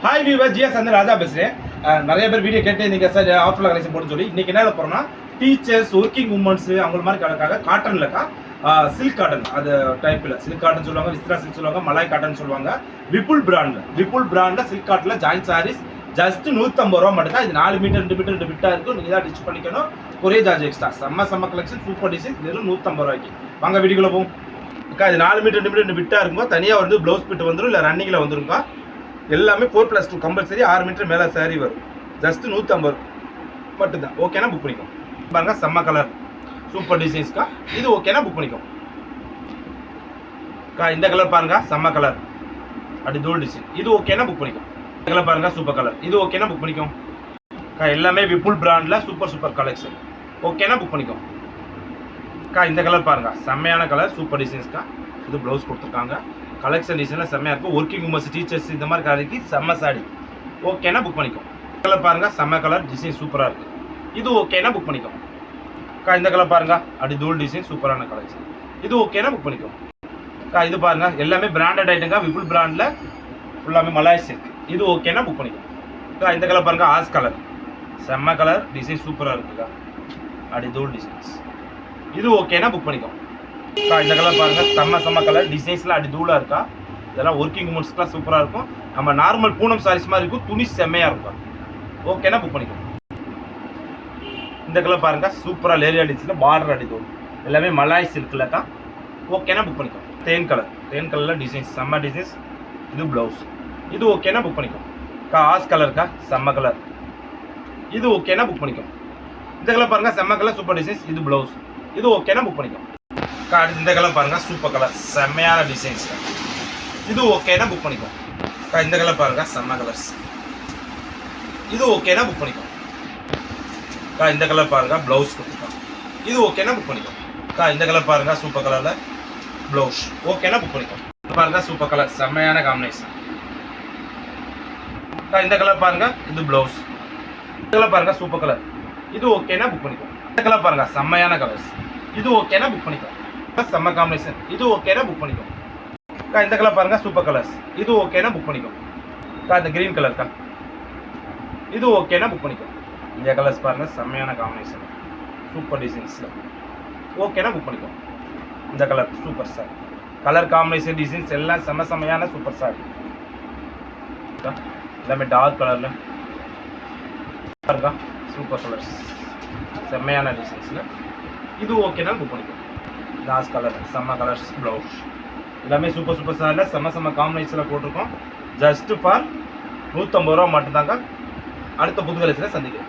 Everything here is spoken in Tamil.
ஹாய் வியூவர், ஜிஎஸ் வந்து ராஜா பேசுகிறேன். நிறைய பேர் வீடியோ கேட்டு நீங்கள் சார் ஆஃபரில் கலெக்ஷன் போட்டு சொல்லி இன்றைக்கி என்ன போகிறோம்னா டீச்சர்ஸ், ஒர்க்கிங் உமன்ஸு அவங்க மாதிரி கணக்காக காட்டன்லக்கா சில்க் காட்டன் அது டைப்பில் சில்க் காட்டன் சொல்லுவாங்க, விஸ்த்ரா சில்க் சொல்லுவாங்க, மலாய் காட்டன் சொல்லுவாங்க. விபுல் பிராண்டில் சில்க் காட்டனில் ஜாயின்ட் சாரீஸ் ஜஸ்ட் 150 ரூபா மட்டும் தான். இது 4 மீட்டர் 2 மீட்டர் 2 பிட்டாக இருக்கும். நீங்கள் தான் டிச் பண்ணிக்கணும். ஒரே சார்ஜ் எக்ஸ்ட்ரா. செம்ம கலெக்ஷன், சூப்பர் டிசைன். வெறும் 150 ரூபாய்க்கு. வாங்க வீடியோக்குள்ள போகும். இது 4 மீட்டர் 2 மீட்டர் 2 பிட்டாக இருக்கும்போது தனியாக வந்து ப்ளவுஸ் பிட் வந்துடும், இல்லை ரன்னிங்கில் வந்துருக்கா. எல்லாமே 4+2 கம்பல்சரி. 6 மீட்டர் மேலே சாரி வரும். ஜஸ்ட் 150 மட்டும்தான். ஓகேனா புக் பண்ணிக்கோம். பாருங்க, செம்ம கலர், சூப்பர் டிசைன்ஸ்க்கா. இது ஓகேனா புக் பண்ணிக்கோம். இந்த கலர் பாருங்க, செம்ம கலர், அப்படி தூள் டிசைன். இது ஓகேனா புக் பண்ணிக்கோம். இந்த கலர் பாருங்க, சூப்பர் கலர். இது ஓகேனா புக் பண்ணிக்கோம். எல்லாமே விபுல் பிராண்டில் சூப்பர் கலெக்ஷன். ஓகேனா புக் பண்ணிக்கோம். இந்த கலர் பாருங்க, செம்மையான கலர், சூப்பர் டிசைன்ஸ்க்கா. இது ப்ளவுஸ் கொடுத்துருக்காங்க. கலெக்ஷன் டிசைனில் செம்மையாக இருக்கும். ஒர்க்கிங் உமன்ஸ், டீச்சர்ஸ் இந்த மாதிரி கடைக்கு செம்ம சாடி. ஓகேனா புக் பண்ணிக்கோம். கலர் பாருங்க, செம்ம கலர், டிசைன் சூப்பராக இருக்குது. இது ஓகேனா புக் பண்ணிக்கோம். இந்த கலர் பாருங்க, அப்படி தூள் டிசைன், சூப்பரான கலெக்ஷன். இது ஓகேனா புக் பண்ணிக்கோம். இது பாருங்க, எல்லாமே பிராண்டட் ஐட்டங்க. விபுல் பிராண்டில் ஃபுல்லாமே மலாய் சில்க். இது ஓகேனா புக் பண்ணிக்கோம். இந்த கலர் பாருங்க, ஆஸ் கலர், செம்ம கலர், டிசைன் சூப்பராக இருக்குக்கா. அப்படி தூள் டிசைன்ஸ். இது ஓகேனா புக் பண்ணிக்கோம். இந்த கலர் பாருங்க, செம்ம கலர், டிசைன்ஸ்லாம் அப்படி தூளாக இருக்கா. இதெல்லாம் ஒர்க்கிங் உமன்ஸ்க்குலாம் சூப்பராக இருக்கும். நம்ம நார்மல் பூனம் சாரீஸ் மாதிரி இருக்கும். துணி செம்மையாக இருக்கும். ஓகேனா புக் பண்ணிக்கோம். இந்த கலர் பாருங்க, சூப்பராக லேரியா டிசைனில் பார்டர் அடி தூள். எல்லாமே மலாய் சில்கில் தான். ஓகேனா புக் பண்ணிக்கோம். தேன் கலரில் டிசைன்ஸ், செம்ம டிசைன்ஸ். இது ப்ளவுஸ். இது ஓகேனா புக் பண்ணிக்கோம். ஆஸ் கலருக்கா, செம்ம கலர். இது ஓகேனா புக் பண்ணிக்கோம். இந்த கலர் பாருங்க, செம்ம கலர், சூப்பர் டிசைன்ஸ். இது ப்ளவுஸ். இது ஓகேனா புக் பண்ணிக்கோம். இந்த கலர் பாருங்க, சூப்பர் கலர், செம்மையான டிசைன்ஸ். இது ஓகேனா புக் பண்ணிக்கோம். இந்த கலர் பாருங்க, செம்ம கலர்ஸ். இது ஓகேனா புக் பண்ணிக்கோம். இந்த கலர் பாருங்க, ப்ளவுஸ் கொடுத்துருக்கோம். இது ஓகேனா புக் பண்ணிக்கோம். இந்த கலர் பாருங்க, சூப்பர் கலரில் ப்ளவுஸ். ஓகேனா புக் பண்ணிக்கோம். பாருங்க, சூப்பர் கலர், செம்மையான காம்பினேஷன். இந்த கலர் பாருங்க, இது ப்ளவுஸ். இந்த கலர் பாருங்க, சூப்பர் கலர். இது ஓகேனா புக் பண்ணிக்கோம். இந்த கலர் பாருங்க, செம்மையான கலர்ஸ். இது ஓகேனா புக் பண்ணிக்கோம். செம்ம காம்பினேஷன். இது ஓகேனா புக் பண்ணிக்கோம். இந்த கலர் பாருங்க, சூப்பர் கலர்ஸ். இது ஓகேனா புக் பண்ணிக்கோம். இந்த கிரீன் கலர்க்கா, இது ஓகேனா புக் பண்ணிக்கோம். இந்த கலர்ஸ் பாருங்க, செம்மையான காம்பினேஷன், சூப்பர் டிசைன்ஸ்ல. ஓகேனா புக் பண்ணிக்கோம். இந்த colour super sir. Colour combination, designs எல்லாம் செம்மையான சூப்பர் சார். எல்லாமே டார்க் கலர்ல இருக்கா, சூப்பர் கலர்ஸ், செம்மையான டிசைன்ஸ்ல. இது ஓகேனா புக் பண்ணிக்கோம். டார்க் கலர், செம்ம கலர்ஸ், ப்ளவுஸ். எல்லாமே சூப்பர் சாரில் செம்ம காம்பினேஷனில் போட்டிருக்கோம். ஜஸ்ட் ஃபார் 150 ரூபா மட்டும்தாங்க. அடுத்த புது கலெக்ஷனில் சந்திக்கிறேன்.